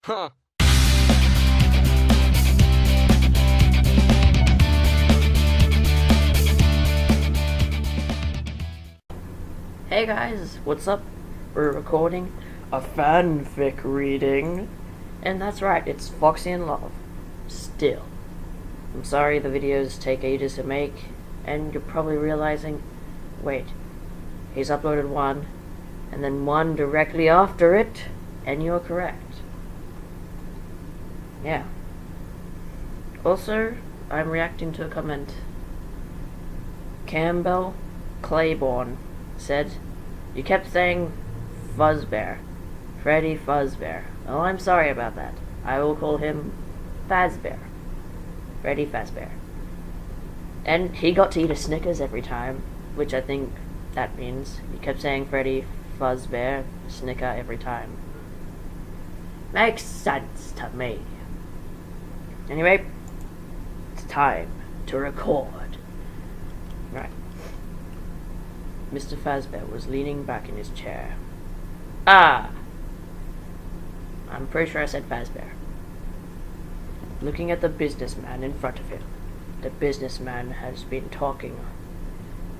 Huh. Hey guys, what's up? We're recording a fanfic reading. And that's right, it's Foxy In Love. Still. I'm sorry the videos take ages to make, and you're probably realizing, wait, he's uploaded one, and then one directly after it, and you're correct. Yeah. Also, I'm reacting to a comment. Campbell Claiborne said, "You kept saying Fuzzbear. Freddy Fuzzbear. Oh, I'm sorry about that. I will call him Fazbear. Freddy Fazbear." And he got to eat a Snickers every time, which I think that means he kept saying Freddy Fuzzbear, Snicker every time. Makes sense to me. Anyway, it's time to record. Right. Mr. Fazbear was leaning back in his chair. I'm pretty sure I said Fazbear. Looking at the businessman in front of him. The businessman has been talking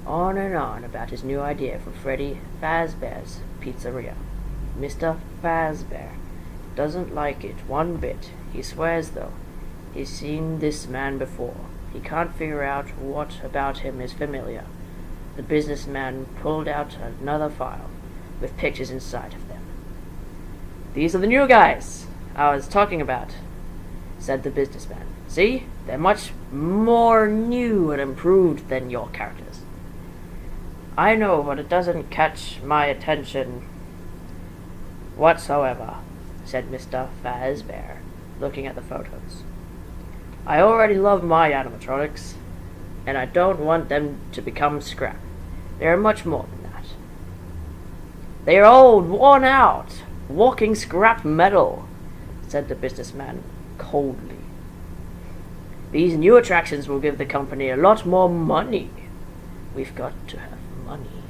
on and on about his new idea for Freddy Fazbear's Pizzeria. Mr. Fazbear doesn't like it one bit. He swears, though, he's seen this man before. He can't figure out what about him is familiar. The businessman pulled out another file with pictures inside of them. "These are the new guys I was talking about," said the businessman. "See? They're much more new and improved than your characters." "I know, but it doesn't catch my attention whatsoever," said Mr. Fazbear, looking at the photos. "I already love my animatronics, and I don't want them to become scrap. They are much more than that. They are old, worn out, walking scrap metal," said the businessman coldly. "These new attractions will give the company a lot more money. We've got to have money.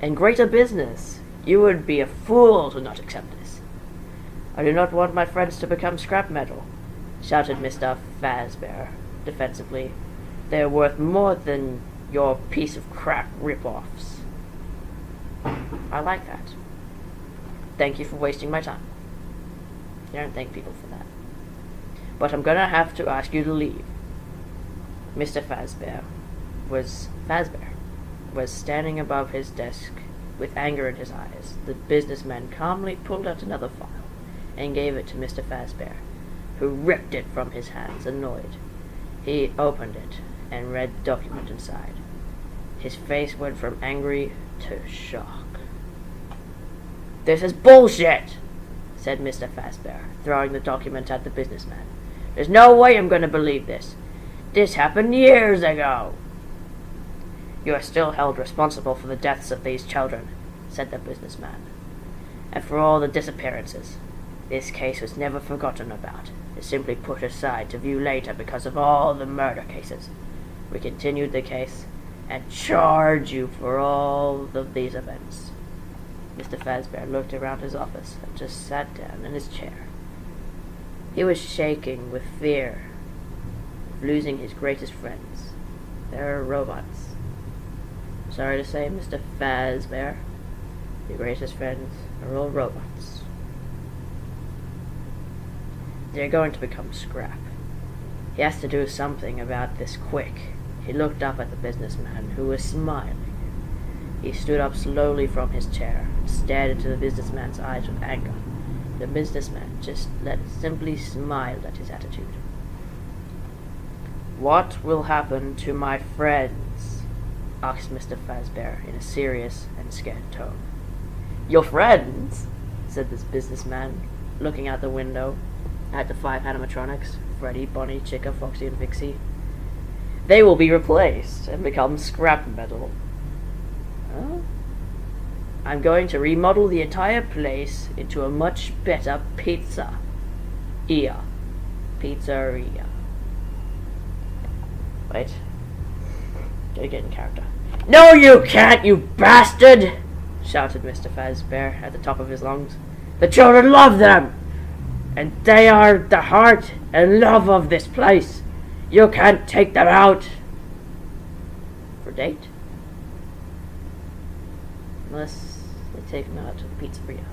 And greater business. You would be a fool to not accept this." "I do not want my friends to become scrap metal," shouted Mr. Fazbear defensively. "They're worth more than your piece of crap rip-offs." I like that. Thank you for wasting my time. You don't thank people for that. But I'm gonna have to ask you to leave. Mr. Fazbear was standing above his desk with anger in his eyes. The businessman calmly pulled out another file and gave it to Mr. Fazbear, who ripped it from his hands, annoyed. He opened it and read the document inside. His face went from angry to shock. "This is bullshit," said Mr. Fazbear, throwing the document at the businessman. "There's no way I'm going to believe this. This happened years ago." "You are still held responsible for the deaths of these children," said the businessman, "and for all the disappearances. This case was never forgotten about. It's simply put aside to view later because of all the murder cases. We continued the case and charge you for all of these events." Mr. Fazbear looked around his office and just sat down in his chair. He was shaking with fear of losing his greatest friends. They're robots. Sorry to say, Mr. Fazbear, your greatest friends are all robots. They're going to become scrap. He has to do something about this quick. He looked up at the businessman, who was smiling. He stood up slowly from his chair and stared into the businessman's eyes with anger. The businessman just simply smiled at his attitude. "What will happen to my friends?" asked Mr. Fazbear in a serious and scared tone. "Your friends?" said this businessman, looking out the window at the 5 animatronics, Freddy, Bonnie, Chica, Foxy, and Vixie. "They will be replaced and become scrap metal. Huh? I'm going to remodel the entire place into a much better pizzeria. Wait. Gotta get in character. "No, you can't, you bastard!" shouted Mr. Fazbear at the top of his lungs. "The children love them! and they are the heart and love of this place. You can't take them out. For date? Unless they take them out to the pizzeria.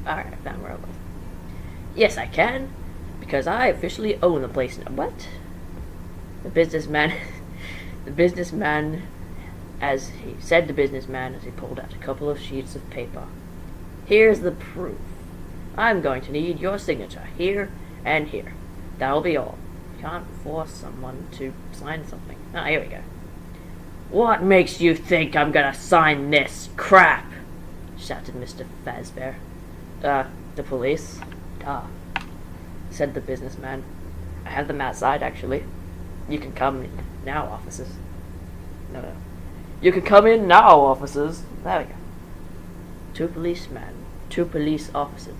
Alright, now we're over. Yes, I can, because I officially own the place now. What? The businessman, as he pulled out a couple of sheets of paper. Here's the proof. I'm going to need your signature here and here. That'll be all. Can't force someone to sign something. Ah, here we go. What makes you think I'm gonna sign this crap? Shouted Mr. Fazbear. The police. Said the businessman. I have them outside, actually. You can come in now, officers. No. You can come in now, officers. There we go. Two police officers.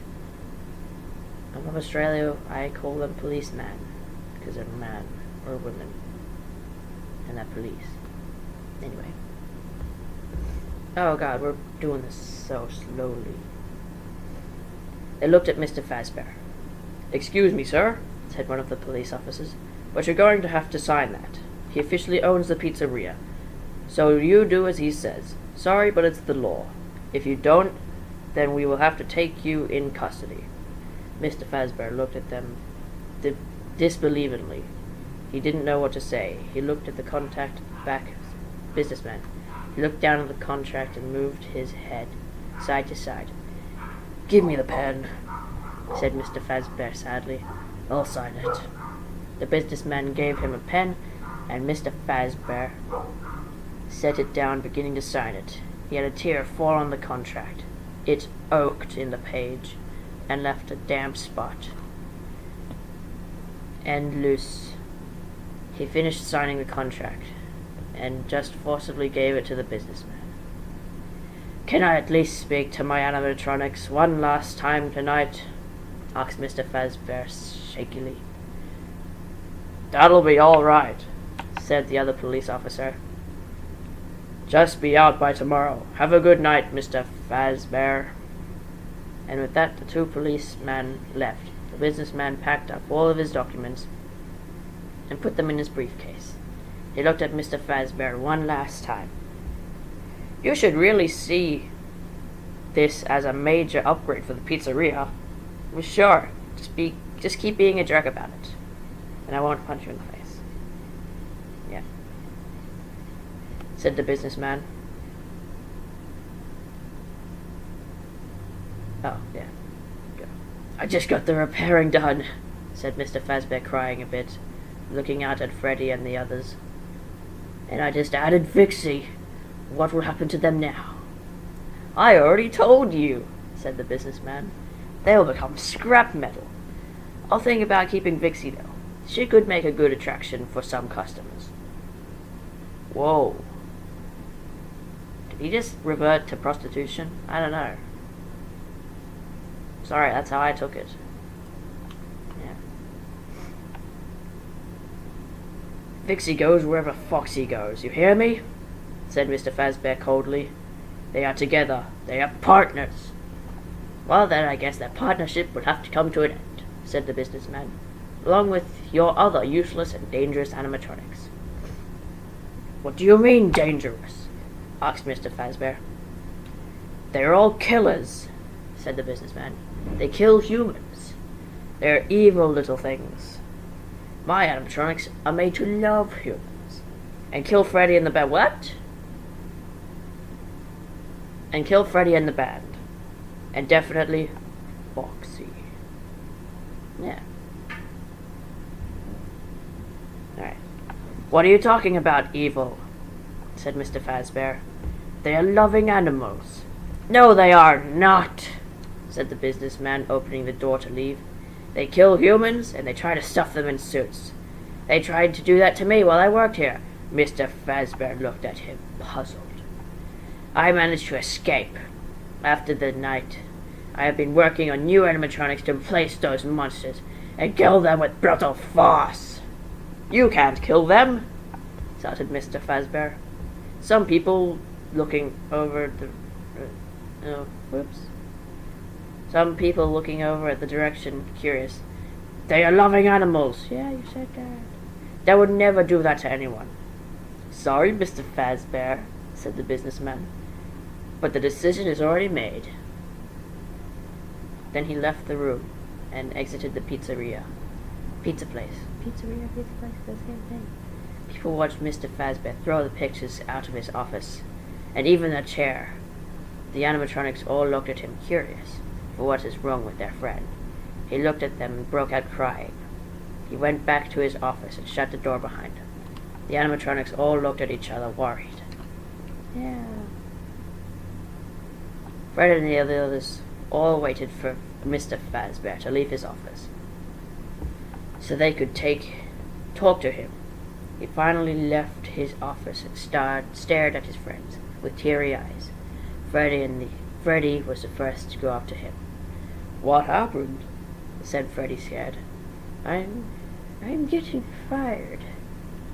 I'm from Australia. I call them policemen because they're man or women, and they're police. Anyway. Oh God, we're doing this so slowly. They looked at Mr. Fazbear. Excuse me, sir, said one of the police officers, but you're going to have to sign that. He officially owns the pizzeria. So you do as he says. Sorry, but it's the law. If you don't, then we will have to take you in custody. Mr. Fazbear looked at them disbelievingly. He didn't know what to say. He looked at the businessman. He looked down at the contract and moved his head side to side. Give me the pen, said Mr. Fazbear sadly. I'll sign it. The businessman gave him a pen, and Mr. Fazbear set it down, beginning to sign it. He had a tear fall on the contract. It oaked in the page and left a damp spot. And loose. He finished signing the contract and just forcibly gave it to the businessman. Can I at least speak to my animatronics one last time tonight? Asked Mr. Fazbear shakily. That'll be all right, said the other police officer. Just be out by tomorrow. Have a good night, Mr. Fazbear. And with that, the two policemen left. The businessman packed up all of his documents and put them in his briefcase. He looked at Mr. Fazbear one last time. You should really see this as a major upgrade for the pizzeria. Well, sure, just keep being a jerk about it, and I won't punch you in the face. Yeah, said the businessman. Oh, yeah. Go. I just got the repairing done, said Mr. Fazbear, crying a bit, looking out at Freddy and the others. And I just added Vixie. What will happen to them now? I already told you, said the businessman. They will become scrap metal. I'll think about keeping Vixie, though. She could make a good attraction for some customers. Whoa. Did he just revert to prostitution? I don't know. Sorry, that's how I took it. Yeah. Vixie goes wherever Foxy goes, you hear me? Said Mr. Fazbear coldly. They are together. They are partners. Well then, I guess that partnership will have to come to an end, said the businessman, along with your other useless and dangerous animatronics. What do you mean, dangerous? Asked Mr. Fazbear. They're all killers, said the businessman. They kill humans. They're evil little things. My animatronics are made to love humans. And kill Freddy and the band. What? And kill Freddy and the band. And definitely Foxy. Yeah. Alright. What are you talking about, evil? Said Mr. Fazbear. They are loving animals. No, they are not, said the businessman, opening the door to leave. They kill humans, and they try to stuff them in suits. They tried to do that to me while I worked here. Mr. Fazbear looked at him, puzzled. I managed to escape. After the night, I have been working on new animatronics to replace those monsters and kill them with brutal force. You can't kill them, shouted Mr. Fazbear. Some people looking over the... whoops. Some people looking over at the direction, curious. They are loving animals. Yeah, you said that. They would never do that to anyone. Sorry, Mr. Fazbear, said the businessman, but the decision is already made. Then he left the room and exited the pizzeria. Pizza place. Pizzeria, pizza place, the same thing. People watched Mr. Fazbear throw the pictures out of his office, and even the chair. The animatronics all looked at him, curious for what is wrong with their friend. He looked at them and broke out crying. He went back to his office and shut the door behind him. The animatronics all looked at each other, worried. Yeah. Fred and the others all waited for Mr. Fazbear to leave his office, so they could talk to him. He finally left his office and stared at his friends with teary eyes. Freddy was the first to go up to him. What happened? Said Freddy, scared. I'm getting fired,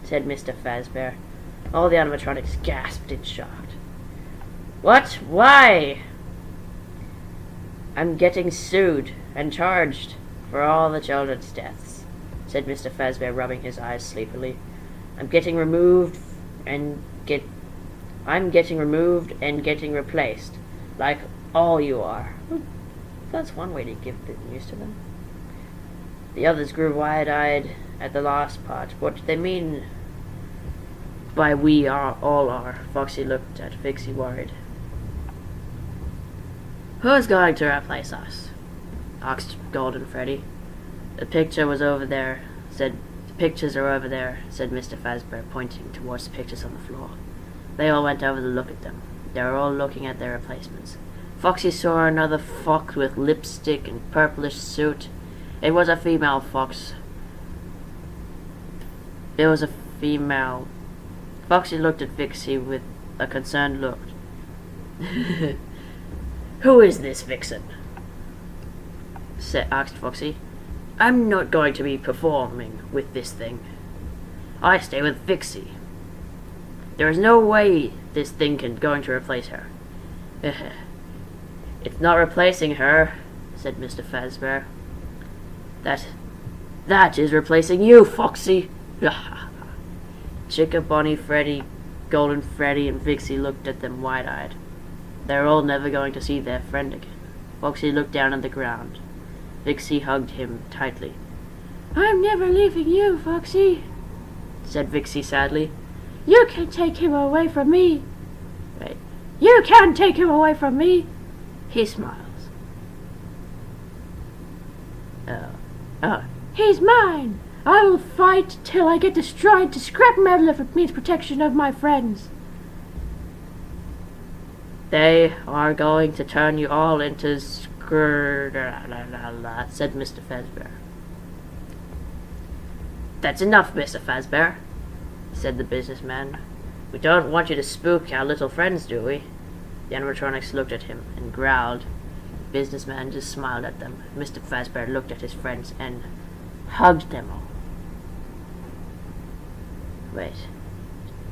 said Mr. Fazbear. All the animatronics gasped in shock. What? Why? I'm getting sued and charged for all the children's deaths, said Mr. Fazbear, rubbing his eyes sleepily. I'm getting removed and getting replaced, like all you are. That's one way to give the news to them. The others grew wide-eyed at the last part. What did they mean by we all are? Foxy looked at Vixie, worried. Who's going to replace us? Asked Golden Freddy. The pictures are over there, said Mr. Fazbear, pointing towards the pictures on the floor. They all went over to look at them. They were all looking at their replacements. Foxy saw another fox with lipstick and purplish suit. It was a female fox. It was a female. Foxy looked at Vixie with a concerned look. Who is this vixen? Asked Foxy. I'm not going to be performing with this thing. I stay with Vixie. There is no way this thing going to replace her. It's not replacing her, said Mr. Fazbear. That is replacing you, Foxy. Chicka, Bonnie, Freddy, Golden Freddy, and Vixie looked at them wide-eyed. They were all never going to see their friend again. Foxy looked down at the ground. Vixie hugged him tightly. I'm never leaving you, Foxy, said Vixie sadly. You can't take him away from me. Wait. You can't take him away from me. He smiles. He's mine. I will fight till I get destroyed to scrap metal if it means protection of my friends. They are going to turn you all into said Mr. Fazbear. That's enough, Mr. Fazbear, said the businessman. We don't want you to spook our little friends, do we? The animatronics looked at him and growled. The businessman just smiled at them. Mr. Fazbear looked at his friends and hugged them all. Wait.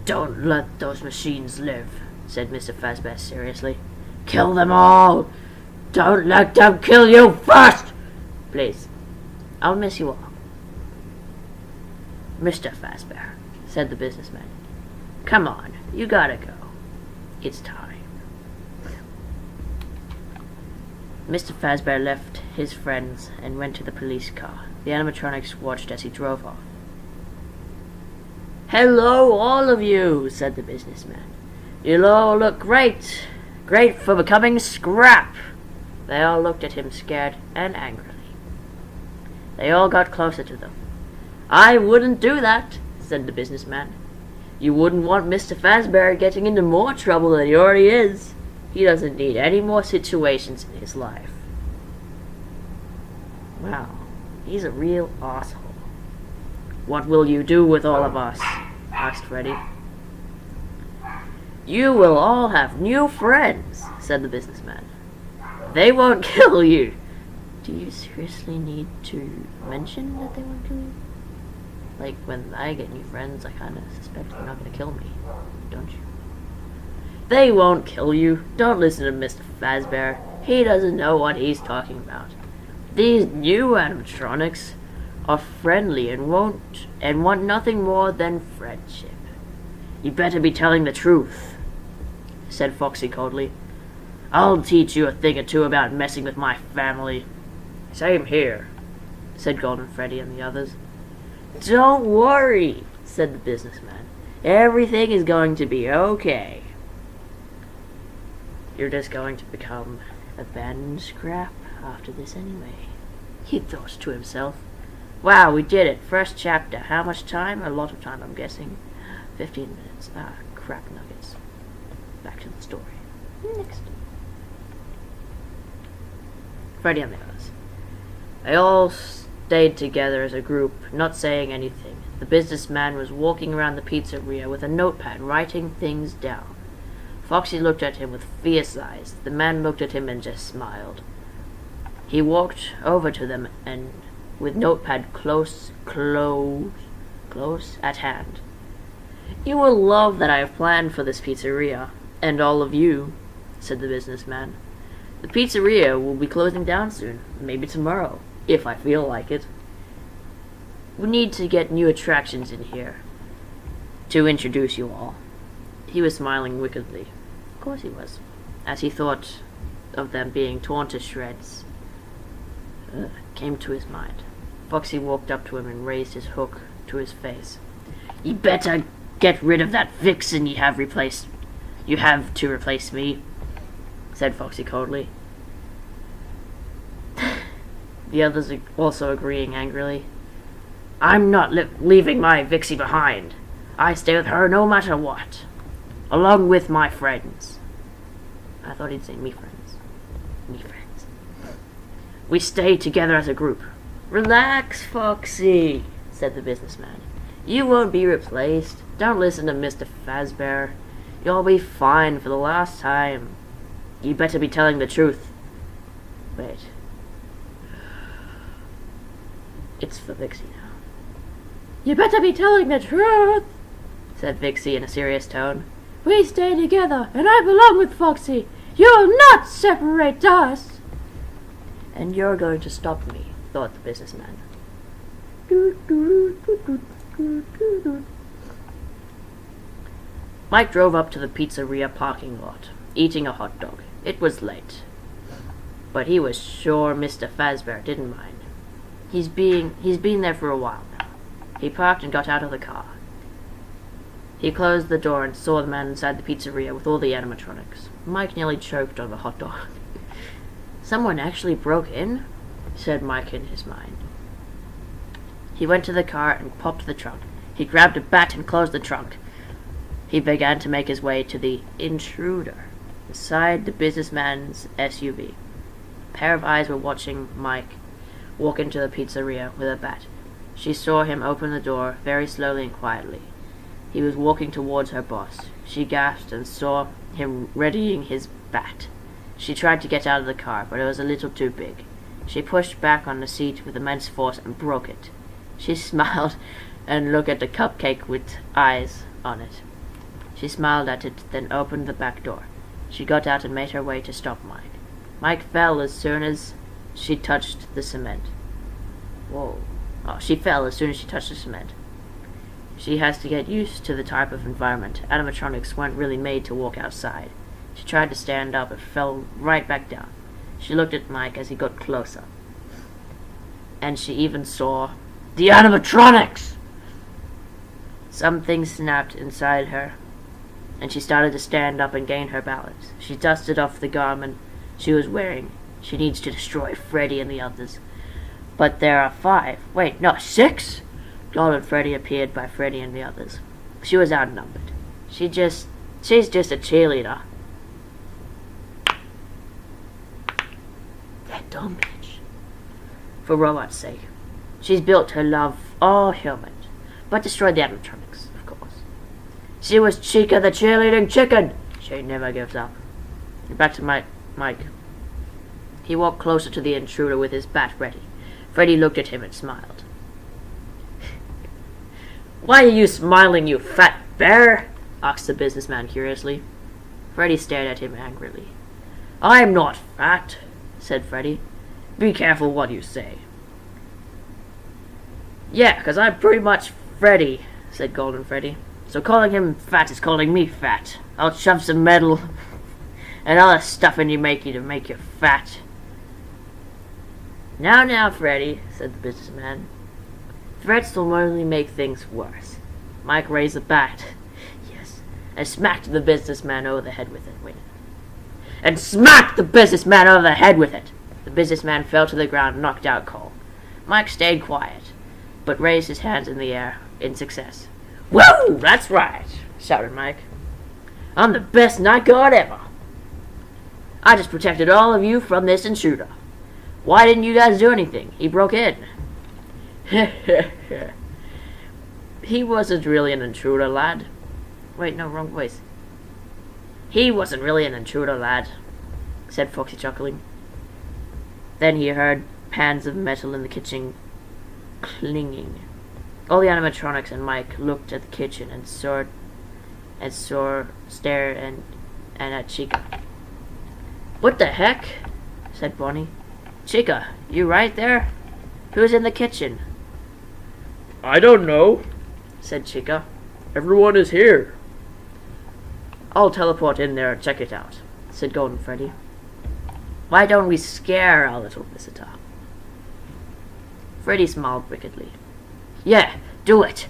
Don't let those machines live, said Mr. Fazbear seriously. Kill them all! Don't let them kill you first! Please. I'll miss you all. Mr. Fazbear, said the businessman. Come on, you gotta go. It's time. Mr. Fazbear left his friends and went to the police car. The animatronics watched as he drove off. Hello, all of you, said the businessman. You all look great. Great for becoming scrap. They all looked at him scared and angrily. They all got closer to them. I wouldn't do that, said the businessman. You wouldn't want Mr. Fazbear getting into more trouble than he already is. He doesn't need any more situations in his life. Wow, he's a real asshole. What will you do with all of us? Asked Freddy. You will all have new friends, said the businessman. They won't kill you. Do you seriously need to mention that they won't kill you? Like, when I get new friends, I kind of suspect they're not going to kill me, don't you? They won't kill you. Don't listen to Mr. Fazbear. He doesn't know what he's talking about. These new animatronics are friendly and want nothing more than friendship. You better be telling the truth, said Foxy coldly. I'll teach you a thing or two about messing with my family. Same here, said Golden Freddy and the others. Don't worry, said the businessman. Everything is going to be okay. You're just going to become abandoned scrap after this anyway, he thought to himself. Wow, we did it. First chapter. How much time? A lot of time, I'm guessing. 15 minutes. Ah, crap nuggets. Back to the story. Next. Freddy and the others. They all stayed together as a group, not saying anything. The businessman was walking around the pizzeria with a notepad, writing things down. Foxy looked at him with fierce eyes. The man looked at him and just smiled. He walked over to them and, with notepad close at hand. You will love that I have planned for this pizzeria, and all of you, said the businessman. The pizzeria will be closing down soon, maybe tomorrow, if I feel like it. We need to get new attractions in here to introduce you all. He was smiling wickedly. Of course he was, as he thought of them being torn to shreds. Came to his mind. Foxy walked up to him and raised his hook to his face. You better get rid of that vixen you have to replace me, said Foxy coldly. The others also agreeing angrily. I'm not leaving my Vixie behind. I stay with her no matter what, along with my friends. I thought he'd say me friends. Me friends. We stay together as a group. Relax, Foxy, said the businessman. You won't be replaced. Don't listen to Mr. Fazbear. You'll be fine for the last time. You better be telling the truth. Wait. It's for Vixie now. You better be telling the truth, said Vixie in a serious tone. We stay together, and I belong with Foxy. You'll not separate us. And you're going to stop me, thought the businessman. Mike drove up to the pizzeria parking lot, eating a hot dog. It was late, but he was sure Mr. Fazbear didn't mind. He's been there for a while now. He parked and got out of the car. He closed the door and saw the man inside the pizzeria with all the animatronics. Mike nearly choked on the hot dog. Someone actually broke in? Said Mike in his mind. He went to the car and popped the trunk. He grabbed a bat and closed the trunk. He began to make his way to the intruder inside the businessman's SUV. A pair of eyes were watching Mike walk into the pizzeria with a bat. She saw him open the door very slowly and quietly. He was walking towards her boss. She gasped and saw him readying his bat. She tried to get out of the car, but it was a little too big. She pushed back on the seat with immense force and broke it. She smiled and looked at the cupcake with eyes on it. She smiled at it, then opened the back door. She got out and made her way to stop Mike. Mike fell as soon as she touched the cement. Whoa. Oh, she fell as soon as she touched the cement. She has to get used to the type of environment. Animatronics weren't really made to walk outside. She tried to stand up and fell right back down. She looked at Mike as he got closer. And she even saw the animatronics! Something snapped inside her, and she started to stand up and gain her balance. She dusted off the garment she was wearing. She needs to destroy Freddy and the others. But there are 5. Wait, no, 6? Golden Freddy appeared by Freddy and the others. She was outnumbered. She's just a cheerleader. That dumb bitch. For robot's sake. She's built to love all humans, but destroyed the animatronics, of course. She was Chica the cheerleading chicken. She never gives up. Back to Mike. He walked closer to the intruder with his bat ready. Freddy looked at him and smiled. Why are you smiling, you fat bear? Asked the businessman curiously. Freddy stared at him angrily. I'm not fat, said Freddy. Be careful what you say. Yeah, 'cause I'm pretty much Freddy, said Golden Freddy. So calling him fat is calling me fat. I'll shove some metal and other stuff in you to make you fat. Now, Freddy, said the businessman. Threats will only make things worse. Mike raised the bat. Yes. And smacked the businessman over the head with it. Wait. And smacked the businessman over the head with it. The businessman fell to the ground, knocked out cold. Mike stayed quiet, but raised his hands in the air in success. Whoa, that's right, shouted Mike. I'm the best night guard ever. I just protected all of you from this intruder. Why didn't you guys do anything? He broke in. He wasn't really an intruder, lad. Wait, no, wrong voice. He wasn't really an intruder, lad, said Foxy, chuckling. Then he heard pans of metal in the kitchen clinging. All the animatronics and Mike looked at the kitchen and stared and at Chica. What the heck? Said Bonnie. Chica, you right there? Who's in the kitchen? I don't know, said Chica. Everyone is here. I'll teleport in there and check it out, said Golden Freddy. Why don't we scare our little visitor? Freddy smiled wickedly. Yeah, do it!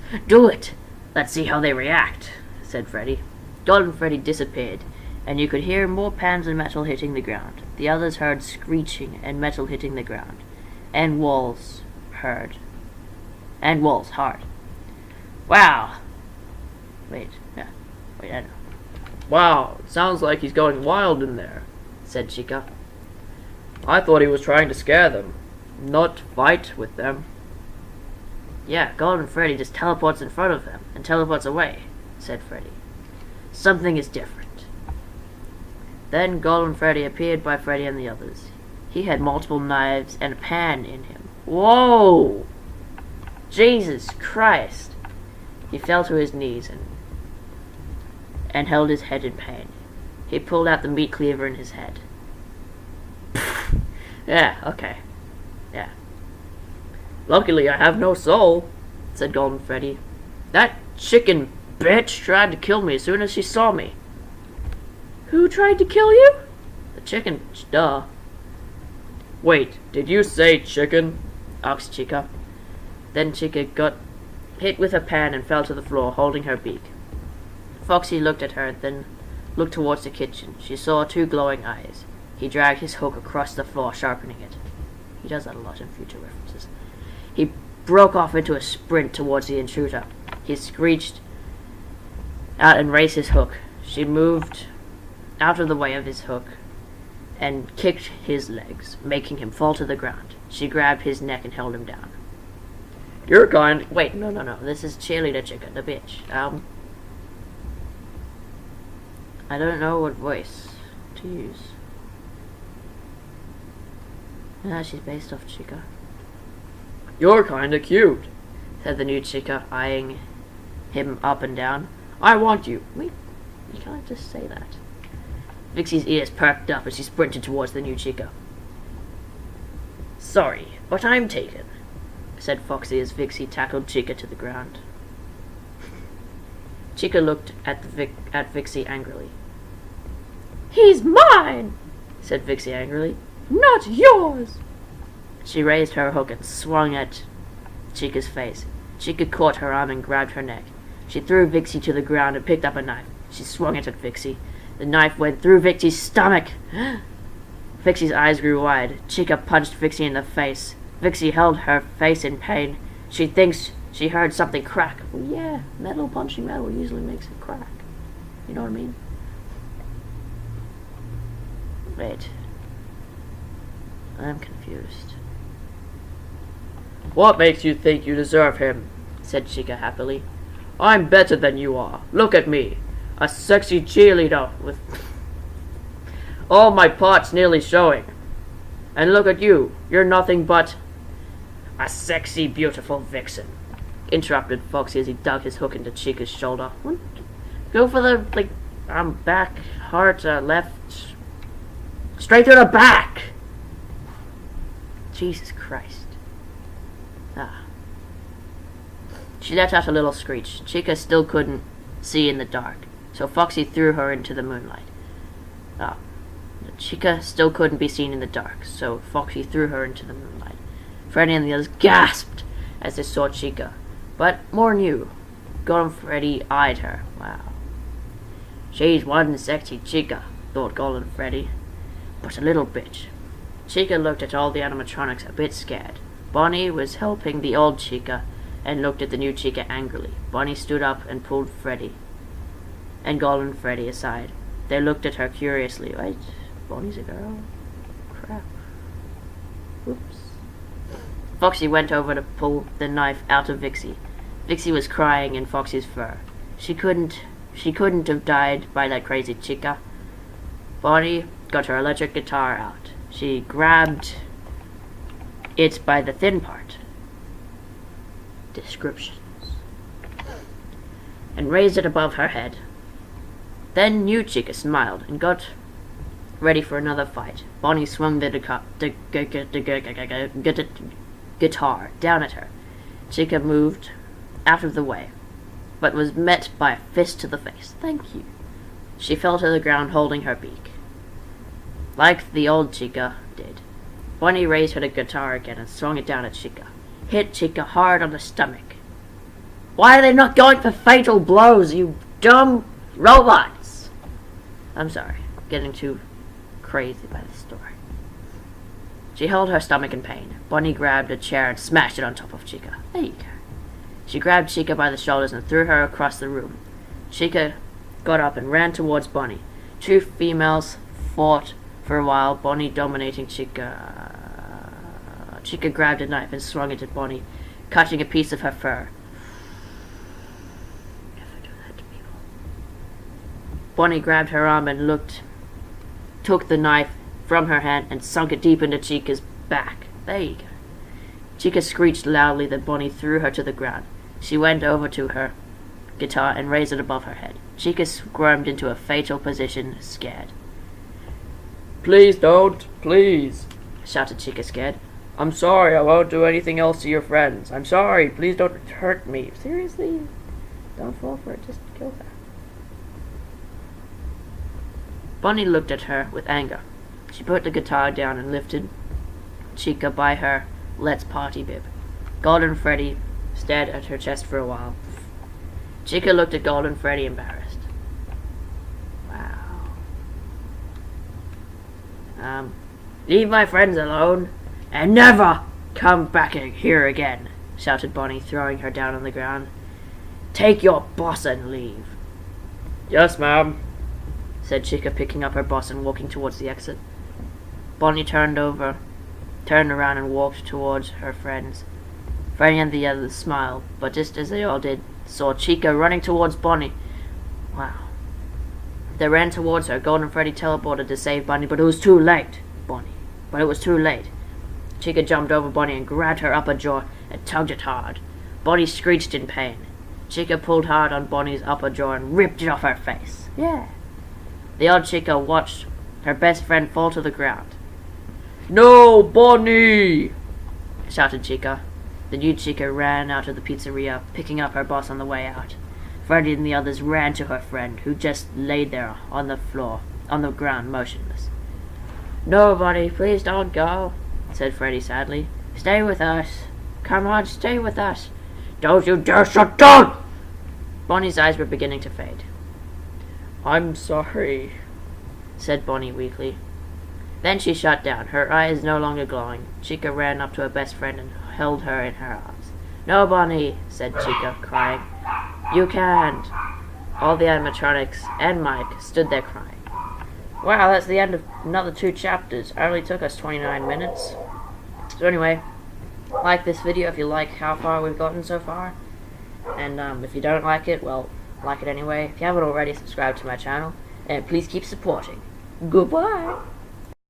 Let's see how they react, said Freddy. Golden Freddy disappeared, and you could hear more pans and metal hitting the ground. The others heard screeching and metal hitting the ground, and walls hard. Wow. I don't know. Wow, it sounds like he's going wild in there, said Chica. I thought he was trying to scare them, not fight with them. Yeah, Golden Freddy just teleports in front of them and teleports away, said Freddy. Something is different. Then Golden Freddy appeared by Freddy and the others. He had multiple knives and a pan in him. Whoa! Jesus Christ! He fell to his knees and held his head in pain. He pulled out the meat cleaver in his head. Yeah, okay. Yeah. Luckily I have no soul, said Golden Freddy. That chicken bitch tried to kill me as soon as she saw me. Who tried to kill you? The chicken, duh. Wait, did you say chicken? Asked Chica. Then Chica got hit with a pan and fell to the floor, holding her beak. Foxy looked at her, then looked towards the kitchen. She saw 2 glowing eyes. He dragged his hook across the floor, sharpening it. He does that a lot in future references. He broke off into a sprint towards the intruder. He screeched out and raised his hook. She moved out of the way of his hook and kicked his legs, making him fall to the ground. She grabbed his neck and held him down. You're kind... Wait, no. This is Cheerleader Chica, the bitch. I don't know what voice to use. She's based off Chica. You're kinda cute, said the new Chica, eyeing him up and down. I want you. Wait, you can't just say that. Vixie's ears perked up as she sprinted towards the new Chica. Sorry, but I'm taken, said Foxy as Vixie tackled Chica to the ground. Chica looked at Vixie angrily. He's mine, said Vixie angrily. Not yours. She raised her hook and swung at Chica's face. Chica caught her arm and grabbed her neck. She threw Vixie to the ground and picked up a knife. She swung it at Vixie. The knife went through Vixie's stomach. Vixie's eyes grew wide. Chica punched Vixie in the face. Vixie held her face in pain. She thinks she heard something crack. Well, yeah, metal punching metal usually makes it crack. You know what I mean? Wait. I'm confused. What makes you think you deserve him? Said Chica happily. I'm better than you are. Look at me. A sexy cheerleader with all my parts nearly showing. And look at you. You're nothing but a sexy, beautiful vixen. interrupted Foxy as he dug his hook into Chica's shoulder. What? Go for the, back, heart, left, straight through the back! Jesus Christ. She let out a little screech. Chica still couldn't see in the dark, so Foxy threw her into the moonlight. Chica still couldn't be seen in the dark, so Foxy threw her into the moonlight. Freddy and the others gasped as they saw Chica, but more new. Golden Freddy eyed her. Wow. She's one sexy Chica, thought Golden Freddy, but a little bitch. Chica looked at all the animatronics a bit scared. Bonnie was helping the old Chica and looked at the new Chica angrily. Bonnie stood up and pulled Freddy and Golden Freddy aside. They looked at her curiously. Wait, Bonnie's a girl? Crap. Oops. Foxy went over to pull the knife out of Vixie. Vixie was crying in Foxy's fur. She couldn't have died by that crazy Chica. Bonnie got her electric guitar out. She grabbed it by the thin part. Descriptions. And raised it above her head. Then new Chica smiled and got ready for another fight. Bonnie swung the guitar down at her. Chica moved out of the way, but was met by a fist to the face. Thank you. She fell to the ground holding her beak, like the old Chica did. Bonnie raised her guitar again and swung it down at Chica. Hit Chica hard on the stomach. Why are they not going for fatal blows, you dumb robots? I'm sorry, getting too crazy by the story. She held her stomach in pain. Bonnie grabbed a chair and smashed it on top of Chica. There you go. She grabbed Chica by the shoulders and threw her across the room. Chica got up and ran towards Bonnie. Two females fought for a while, Bonnie dominating Chica. Chica grabbed a knife and swung it at Bonnie, cutting a piece of her fur. Never do that to people. Bonnie grabbed her arm and took the knife from her hand and sunk it deep into Chica's back. There you go. Chica screeched loudly that Bonnie threw her to the ground. She went over to her guitar and raised it above her head. Chica squirmed into a fatal position, scared. Please don't, please, shouted Chica, scared. I'm sorry, I won't do anything else to your friends. I'm sorry, please don't hurt me. Seriously? Don't fall for it, just kill her. Bonnie looked at her with anger. She put the guitar down and lifted Chica by her let's party bib. Golden Freddy stared at her chest for a while. Chica looked at Golden Freddy embarrassed. Wow. Leave my friends alone and never come back here again, shouted Bonnie, throwing her down on the ground. Take your boss and leave. Yes, ma'am, said Chica, picking up her boss and walking towards the exit. Bonnie turned around and walked towards her friends. Freddy and the others smiled, but just as they all did, saw Chica running towards Bonnie. Wow. They ran towards her. Golden Freddy teleported to save Bonnie, but it was too late. But it was too late. Chica jumped over Bonnie and grabbed her upper jaw and tugged it hard. Bonnie screeched in pain. Chica pulled hard on Bonnie's upper jaw and ripped it off her face. Yeah. The old Chica watched her best friend fall to the ground. No, Bonnie! Shouted Chica. The new Chica ran out of the pizzeria, picking up her boss on the way out. Freddy and the others ran to her friend, who just laid there on the ground, motionless. Nobody, please don't go, said Freddy sadly. Stay with us. Come on, stay with us. Don't you dare shut down! Bonnie's eyes were beginning to fade. I'm sorry, said Bonnie weakly. Then she shut down, her eyes no longer glowing. Chica ran up to her best friend and held her in her arms. No, Bonnie, said Chica, crying. You can't. All the animatronics and Mike stood there crying. Wow, that's the end of another 2 chapters. It only took us 29 minutes. So anyway, like this video if you like how far we've gotten so far. And if you don't like it, well, like it anyway. If you haven't already, subscribe to my channel. And please keep supporting. Goodbye!